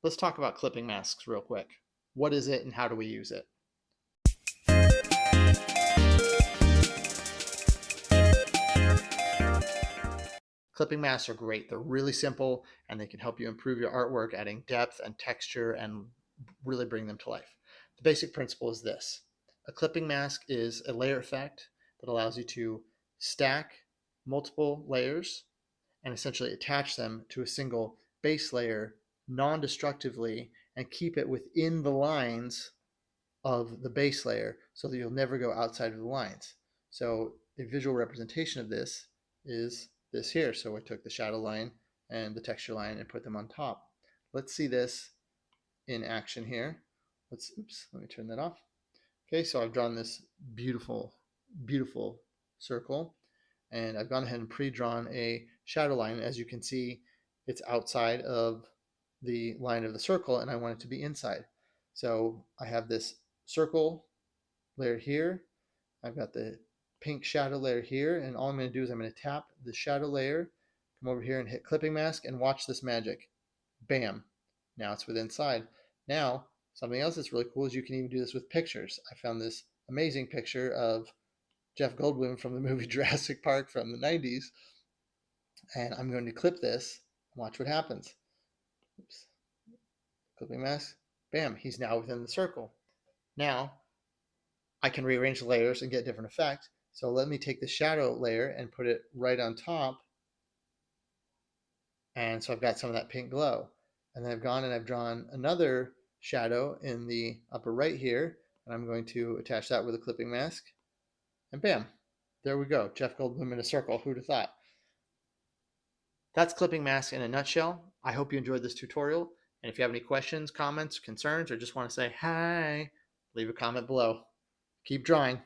Let's talk about clipping masks real quick. What is it and how do we use it? Clipping masks are great. They're really simple and they can help you improve your artwork, adding depth and texture and really bring them to life. The basic principle is this. A clipping mask is a layer effect that allows you to stack multiple layers and essentially attach them to a single base layer non-destructively and keep it within the lines of the base layer so that you'll never go outside of the lines. So a visual representation of this is this here. So I took the shadow line and the texture line and put them on top. Let's see this in action here. Let me turn that off. Okay, so I've drawn this beautiful, beautiful circle, and I've gone ahead and pre-drawn a shadow line. As you can see, it's outside of the line of the circle, and I want it to be inside. So I have this circle layer here. I've got the pink shadow layer here, and all I'm going to do is I'm going to tap the shadow layer, come over here and hit clipping mask, and watch this magic. Bam! Now it's within inside. Now, something else that's really cool is you can even do this with pictures. I found this amazing picture of Jeff Goldblum from the movie Jurassic Park from the 90s, and I'm going to clip this and watch what happens. Oops. Clipping mask. Bam! He's now within the circle. Now, I can rearrange the layers and get a different effect. So let me take the shadow layer and put it right on top. And so I've got some of that pink glow. And then I've gone and I've drawn another shadow in the upper right here. And I'm going to attach that with a clipping mask. And bam, there we go. Jeff Goldblum in a circle. Who'd have thought? That's clipping mask in a nutshell. I hope you enjoyed this tutorial. And if you have any questions, comments, concerns, or just want to say hi, leave a comment below. Keep drawing.